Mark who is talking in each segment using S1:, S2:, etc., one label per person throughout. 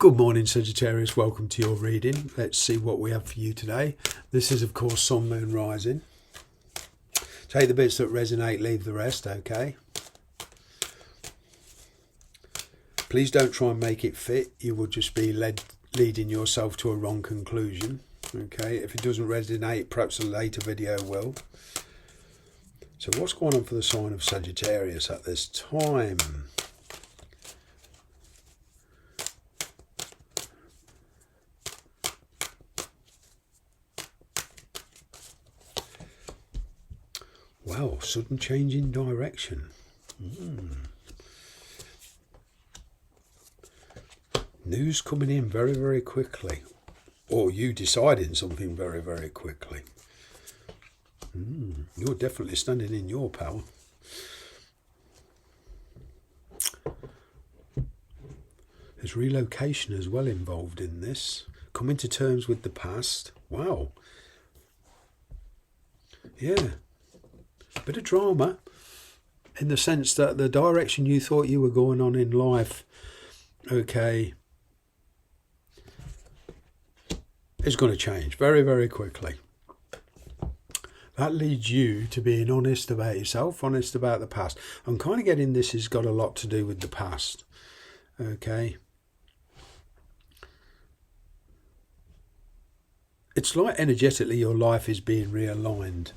S1: Good morning, Sagittarius. Welcome to your reading. Let's see what we have for you today. This is, of course, Sun, Moon, Rising. Take the bits that resonate, leave the rest, okay? Please don't try and make it fit. You will just be leading yourself to a wrong conclusion, okay? If it doesn't resonate, perhaps a later video will. So what's going on for the sign of Sagittarius at this time? Well, sudden change in direction. News coming in very, very quickly. Or you deciding something very, very quickly. You're definitely standing in your power. There's relocation as well involved in this. Coming to terms with the past. Wow. Yeah. Bit of drama, in the sense that the direction you thought you were going on in life, okay, is going to change very, very quickly. That leads you to being honest about yourself, honest about the past. I'm kind of getting this has got a lot to do with the past, okay. It's like energetically your life is being realigned.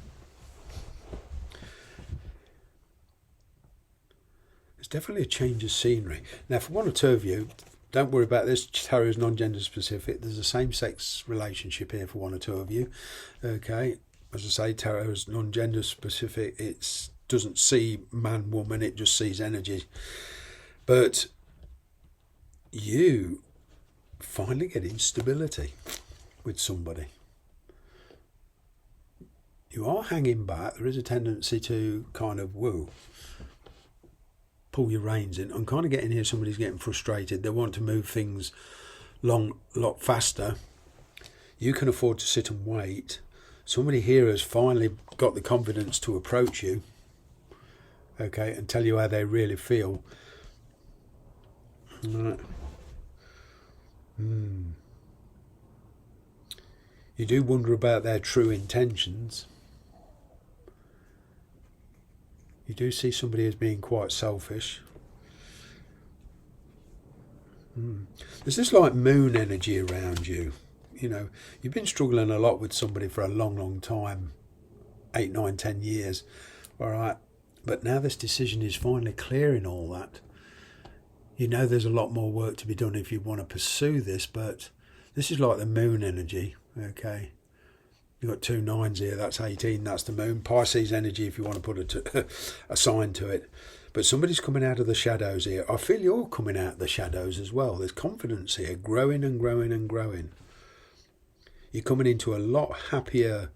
S1: Definitely a change of scenery. Now, for one or two of you, don't worry about this. Tarot is non-gender specific. There's a same-sex relationship here for one or two of you. Okay, as I say, tarot is non-gender specific. It doesn't see man, woman. It just sees energy. But you finally getting stability with somebody. You are hanging back. There is a tendency to kind of pull your reins in. I'm kind of getting here somebody's getting frustrated. They want to move things along a lot faster. You can afford to sit and wait. Somebody here has finally got the confidence to approach you, okay, and tell you how they really feel. Right. You do wonder about their true intentions. You do see somebody as being quite selfish. There's this like moon energy around you. You know, you've been struggling a lot with somebody for a long, long time. 8, 9, 10 years. All right. But now this decision is finally clearing all that. You know there's a lot more work to be done if you want to pursue this, but this is like the moon energy, okay? You've got 2 9s here, that's 18, that's the moon. Pisces energy if you want to put a sign to it. But somebody's coming out of the shadows here. I feel you're coming out of the shadows as well. There's confidence here, growing and growing and growing. You're coming into a lot happier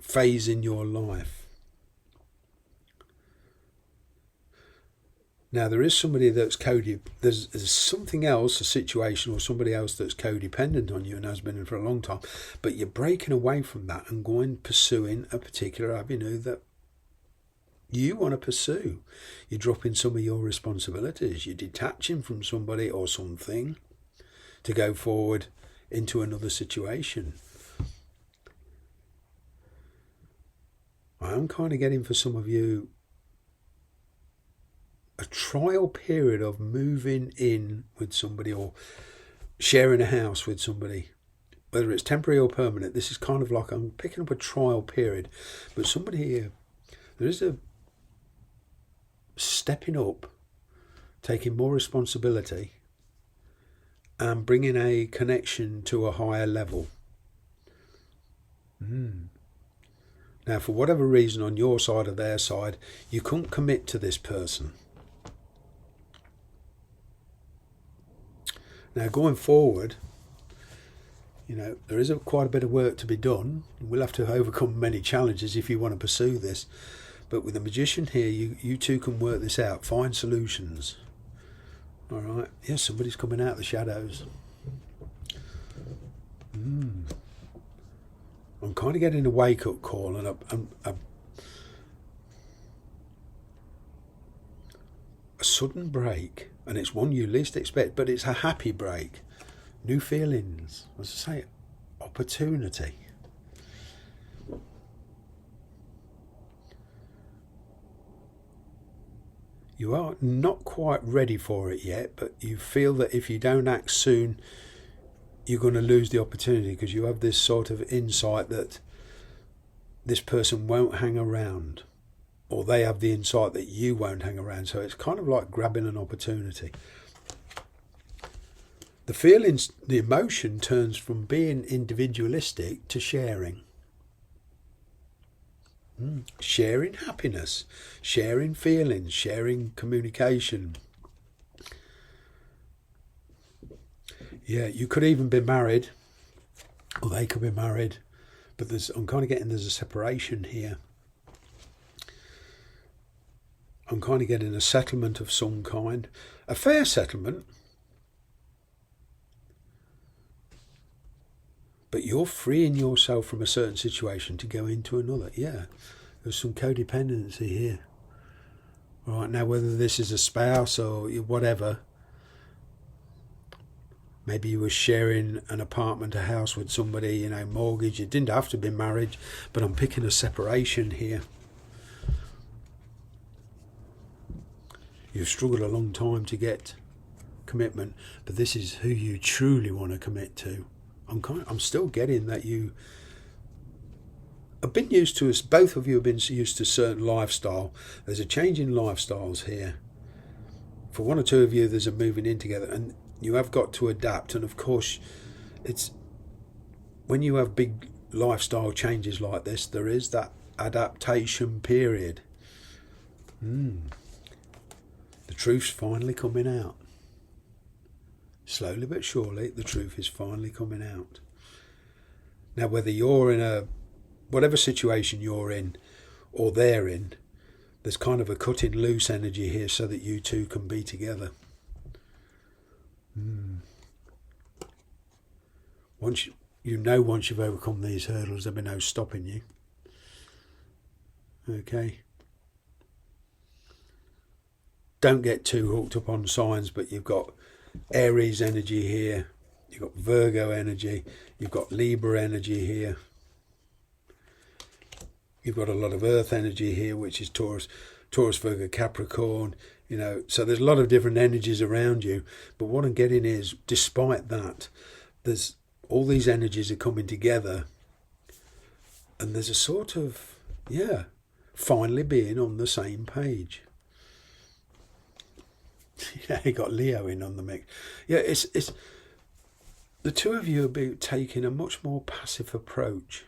S1: phase in your life. Now, there is somebody that's there's something else, a situation or somebody else that's codependent on you and has been for a long time, but you're breaking away from that and pursuing a particular avenue that you want to pursue. You're dropping some of your responsibilities. You're detaching from somebody or something to go forward into another situation. I am kind of getting for some of you a trial period of moving in with somebody or sharing a house with somebody, whether it's temporary or permanent. This is kind of like I'm picking up a trial period, but somebody here, there is a stepping up, taking more responsibility and bringing a connection to a higher level. Now, for whatever reason on your side or their side, you couldn't commit to this person. Now, going forward, you know, there is quite a bit of work to be done. We'll have to overcome many challenges if you want to pursue this. But with the Magician here, you two can work this out, find solutions. All right. Yes, somebody's coming out of the shadows. I'm kind of getting a wake-up call and a sudden break and it's one you least expect, but it's a happy break. New feelings, as I say, opportunity. You are not quite ready for it yet, but you feel that if you don't act soon, you're going to lose the opportunity, because you have this sort of insight that this person won't hang around, or they have the insight that you won't hang around. So it's kind of like grabbing an opportunity. The feelings, the emotion turns from being individualistic to sharing. Sharing happiness, sharing feelings, sharing communication. Yeah, you could even be married, or they could be married, but I'm kind of getting there's a separation here. I'm kind of getting a settlement of some kind, a fair settlement, but you're freeing yourself from a certain situation to go into another. Yeah, there's some codependency here. All right, now whether this is a spouse or whatever, maybe you were sharing an apartment, a house with somebody, mortgage. It didn't have to be marriage, but I'm picking a separation here. You've struggled a long time to get commitment, but this is who you truly want to commit to. I'm still getting that you have been used to us. Both of you have been used to certain lifestyle. There's a change in lifestyles here. For one or two of you, there's a moving in together, and you have got to adapt. And of course, it's when you have big lifestyle changes like this, there is that adaptation period. The truth's finally coming out. Slowly but surely, the truth is finally coming out. Now, whether you're in whatever situation you're in, or they're in, there's kind of a cutting loose energy here so that you two can be together. Once you've overcome these hurdles, there'll be no stopping you. Okay. Don't get too hooked up on signs, but you've got Aries energy here, you've got Virgo energy, you've got Libra energy here, you've got a lot of Earth energy here, which is Taurus, Virgo, Capricorn, so there's a lot of different energies around you. But what I'm getting is, despite that, there's all these energies are coming together, and there's a sort of, finally being on the same page. Yeah, you got Leo in on the mix. Yeah, it's the two of you are taking a much more passive approach.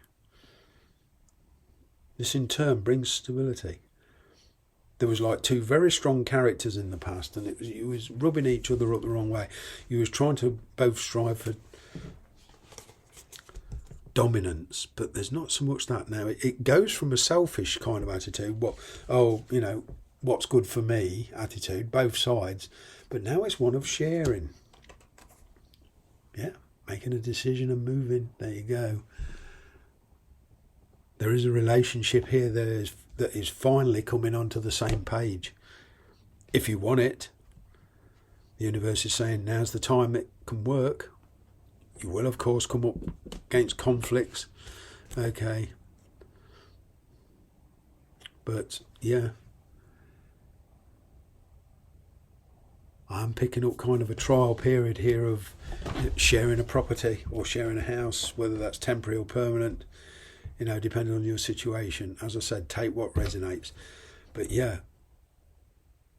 S1: This in turn brings stability. There was like two very strong characters in the past, and it was rubbing each other up the wrong way. You was trying to both strive for dominance, but there's not so much that now. It goes from a selfish kind of attitude, what's good for me attitude, both sides, but now it's one of sharing. Yeah, making a decision and moving. There you go. There is a relationship here that is finally coming onto the same page. If you want it, the universe is saying now's the time it can work. You will, of course, come up against conflicts. Okay. But, yeah. I'm picking up kind of a trial period here of sharing a property or sharing a house, whether that's temporary or permanent, depending on your situation. As I said, take what resonates. But yeah,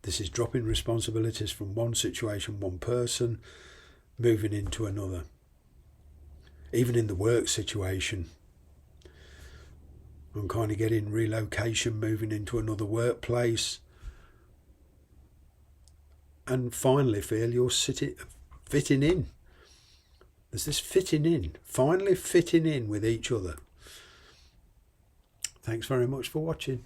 S1: this is dropping responsibilities from one situation, one person, moving into another. Even in the work situation, I'm kind of getting relocation, moving into another workplace. And finally feel you're fitting in. There's this fitting in, finally fitting in with each other. Thanks very much for watching.